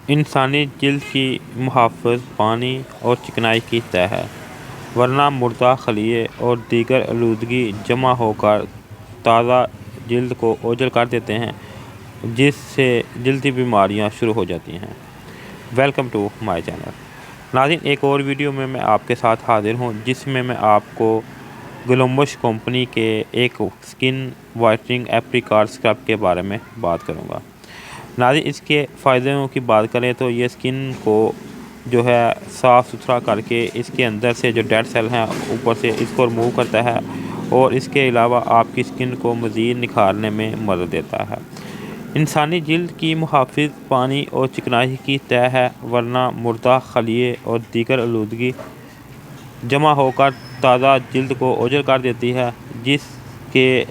انسانی جلد کی محافظ پانی اور چکنائی کی تہ ہے، ورنہ مردہ خلیے اور دیگر آلودگی جمع ہو کر تازہ جلد کو اوجھل کر دیتے ہیں، جس سے جلدی بیماریاں شروع ہو جاتی ہیں۔ Welcome to my channel. ناظرین، ایک اور ویڈیو میں آپ کے ساتھ حاضر ہوں، جس میں آپ کو گلومش کمپنی کے ایک سکن وائٹننگ ایپریکاٹ اسکرب کے بارے میں بات کروں گا۔ ناظرین، اس کے فائدوں کی بات کریں تو یہ سکن کو جو ہے صاف ستھرا کر کے اس کے اندر سے جو ڈیڈ سیل ہیں اوپر سے اس کو ریموو کرتا ہے، اور اس کے علاوہ آپ کی سکن کو مزید نکھارنے میں مدد دیتا ہے۔ انسانی جلد کی محافظ پانی اور چکنائی کی تہ ہے، ورنہ مردہ خلیے اور دیگر آلودگی جمع ہو کر تازہ جلد کو اوجھل کر دیتی ہے، جس کے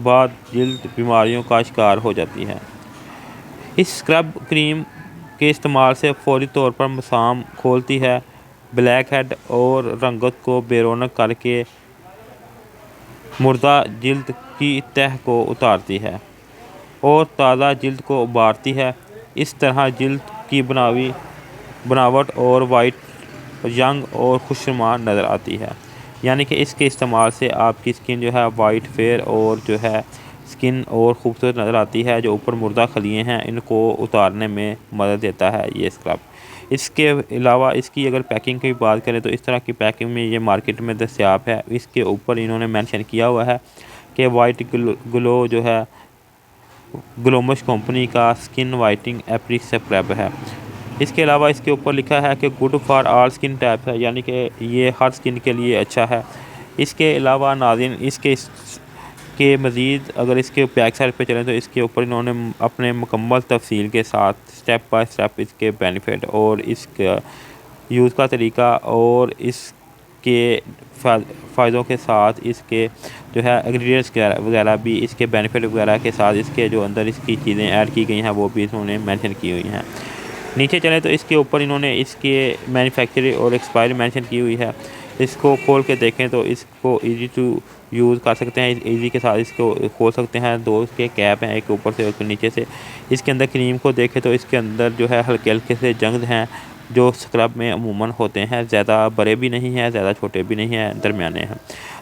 بعد جلد بیماریوں کا شکار ہو جاتی ہے۔ اس اسکرب کریم کے استعمال سے فوری طور پر مسام کھولتی ہے، بلیک ہیڈ اور رنگت کو بے رونق کر کے مردہ جلد کی تہ کو اتارتی ہے اور تازہ جلد کو ابھارتی ہے۔ اس طرح جلد کی بناوٹ اور وائٹ، ینگ اور خوشنما نظر آتی ہے۔ یعنی کہ اس کے استعمال سے آپ کی سکن جو ہے وائٹ، فیئر اور جو ہے سکن اور خوبصورت نظر آتی ہے۔ جو اوپر مردہ خلیے ہیں ان کو اتارنے میں مدد دیتا ہے یہ اسکرب۔ اس کے علاوہ اس کی اگر پیکنگ کی بات کریں تو اس طرح کی پیکنگ میں یہ مارکیٹ میں دستیاب ہے۔ اس کے اوپر انہوں نے مینشن کیا ہوا ہے کہ وائٹ گلو جو ہے گلومش کمپنی کا سکن وائٹنگ ایپری اسکرب ہے۔ اس کے علاوہ اس کے اوپر لکھا ہے کہ گڈ فار آل سکن ٹائپ ہے، یعنی کہ یہ ہر سکن کے لیے اچھا ہے۔ اس کے علاوہ ناظرین، اس کے مزید اگر اس کے بیک سائڈ پہ چلیں تو اس کے اوپر انہوں نے اپنے مکمل تفصیل کے ساتھ سٹیپ بائی سٹیپ اس کے بینیفٹ اور اس کا یوز کا طریقہ اور اس کے فائدوں کے ساتھ اس کے جو ہے انگریڈینٹس وغیرہ بھی اس کے بینیفٹ وغیرہ کے ساتھ اس کے جو اندر اس کی چیزیں ایڈ کی گئی ہیں وہ بھی انہوں نے مینشن کی ہوئی ہیں۔ نیچے چلیں تو اس کے اوپر انہوں نے اس کے مینوفیکچرر اور ایکسپائری مینشن کی ہوئی ہے۔ اس کو کھول کے دیکھیں تو اس کو ایزی ٹو یوز کر سکتے ہیں، ایزی کے ساتھ اس کو کھول سکتے ہیں۔ دو اس کے کیپ ہیں، ایک اوپر سے ایک نیچے سے۔ اس کے اندر کریم کو دیکھیں تو اس کے اندر جو ہے ہلکے ہلکے سے جنگ ہیں جو اسکرب میں عموماً ہوتے ہیں، زیادہ بڑے بھی نہیں ہیں، زیادہ چھوٹے بھی نہیں ہیں، درمیانے ہیں۔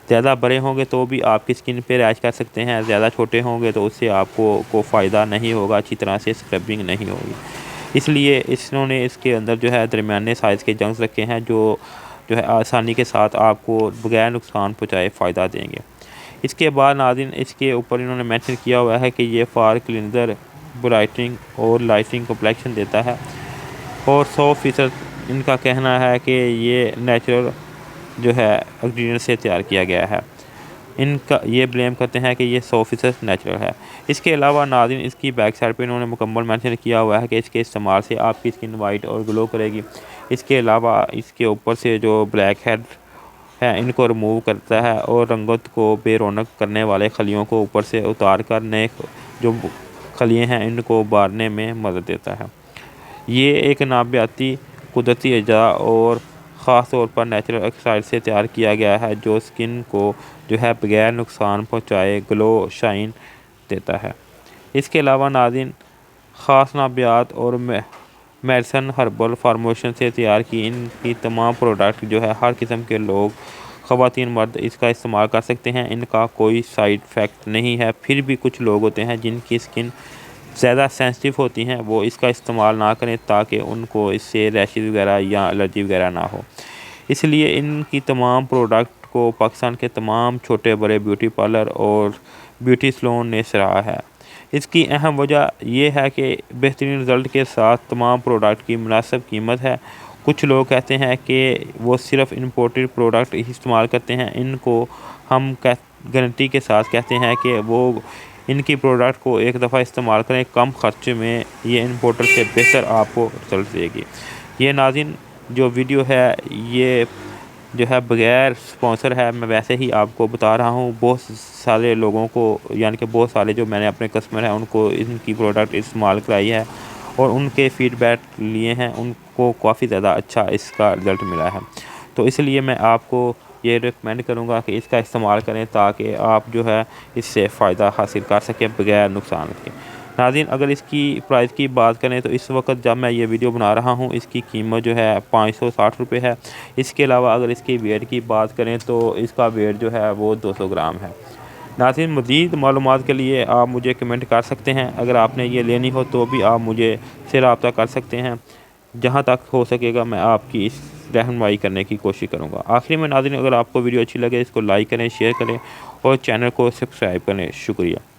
زیادہ بڑے ہوں گے تو بھی آپ کی سکن پہ ریش کر سکتے ہیں، زیادہ چھوٹے ہوں گے تو اس سے آپ کو فائدہ نہیں ہوگا، اچھی طرح سے اسکربنگ نہیں ہوگی۔ اس لیے انہوں نے اس کے اندر جو ہے درمیانے سائز کے جنگز رکھے ہیں جو ہے آسانی کے ساتھ آپ کو بغیر نقصان پہنچائے فائدہ دیں گے۔ اس کے بعد ناظرین، اس کے اوپر انہوں نے مینشن کیا ہوا ہے کہ یہ فار کلینزر، برائٹنگ اور لائٹنگ کمپلیکشن دیتا ہے، اور 100% ان کا کہنا ہے کہ یہ نیچرل جو ہے انگریڈینٹ سے تیار کیا گیا ہے۔ ان کا یہ بلیم کرتے ہیں کہ یہ 100% نیچرل ہے۔ اس کے علاوہ ناظرین، اس کی بیک سائڈ پہ انہوں نے مکمل مینشن کیا ہوا ہے کہ اس کے استعمال سے آپ کی سکن وائٹ اور گلو کرے گی۔ اس کے علاوہ اس کے اوپر سے جو بلیک ہیڈ ہے ان کو ریموو کرتا ہے اور رنگت کو بے رونق کرنے والے خلیوں کو اوپر سے اتار کر نئے جو خلیے ہیں ان کو ابھارنے میں مدد دیتا ہے۔ یہ ایک نامیاتی قدرتی اجزاء اور خاص طور پر نیچرل آکسائڈ سے تیار کیا گیا ہے جو سکن کو جو ہے بغیر نقصان پہنچائے گلو شائن دیتا ہے۔ اس کے علاوہ ناظرین، خاص نباتات اور میڈیسن ہربل فارمولیشن سے تیار کی ان کی تمام پروڈکٹ جو ہے ہر قسم کے لوگ، خواتین مرد اس کا استعمال کر سکتے ہیں۔ ان کا کوئی سائیڈ افیکٹ نہیں ہے، پھر بھی کچھ لوگ ہوتے ہیں جن کی سکن زیادہ سینسٹیو ہوتی ہیں، وہ اس کا استعمال نہ کریں تاکہ ان کو اس سے ریشز وغیرہ یا الرجی وغیرہ نہ ہو۔ اس لیے ان کی تمام پروڈکٹ کو پاکستان کے تمام چھوٹے بڑے بیوٹی پارلر اور بیوٹی سلون نے سراہا ہے۔ اس کی اہم وجہ یہ ہے کہ بہترین رزلٹ کے ساتھ تمام پروڈکٹ کی مناسب قیمت ہے۔ کچھ لوگ کہتے ہیں کہ وہ صرف امپورٹڈ پروڈکٹ ہی استعمال کرتے ہیں، ان کو ہم گارنٹی کے ساتھ کہتے ہیں کہ وہ ان کی پروڈکٹ کو ایک دفعہ استعمال کریں، کم خرچ میں یہ امپورٹر سے بہتر آپ کو رزلٹ دے گی۔ یہ ناظرین جو ویڈیو ہے یہ جو ہے بغیر سپانسر ہے، میں ویسے ہی آپ کو بتا رہا ہوں۔ بہت سارے لوگوں کو، یعنی کہ بہت سارے جو میں نے اپنے کسٹمر ہیں ان کو ان کی پروڈکٹ استعمال کرائی ہے اور ان کے فیڈ بیک لیے ہیں، ان کو کافی زیادہ اچھا اس کا رزلٹ ملا ہے۔ تو اس لیے میں آپ کو یہ ریکمینڈ کروں گا کہ اس کا استعمال کریں تاکہ آپ جو ہے اس سے فائدہ حاصل کر سکیں بغیر نقصان کے۔ ناظرین اگر اس کی پرائس کی بات کریں تو اس وقت جب میں یہ ویڈیو بنا رہا ہوں اس کی قیمت جو ہے 560 روپے ہے۔ اس کے علاوہ اگر اس کی ویٹ کی بات کریں تو اس کا ویٹ جو ہے وہ 200 گرام ہے۔ ناظرین مزید معلومات کے لیے آپ مجھے کمنٹ کر سکتے ہیں، اگر آپ نے یہ لینی ہو تو بھی آپ مجھے سے رابطہ کر سکتے ہیں، جہاں تک ہو سکے گا میں آپ کی اس رہنمائی کرنے کی کوشش کروں گا۔ آخری میں ناظرین اگر آپ کو ویڈیو اچھی لگے اس کو لائک کریں، شیئر کریں اور چینل کو سبسکرائب کریں۔ شکریہ۔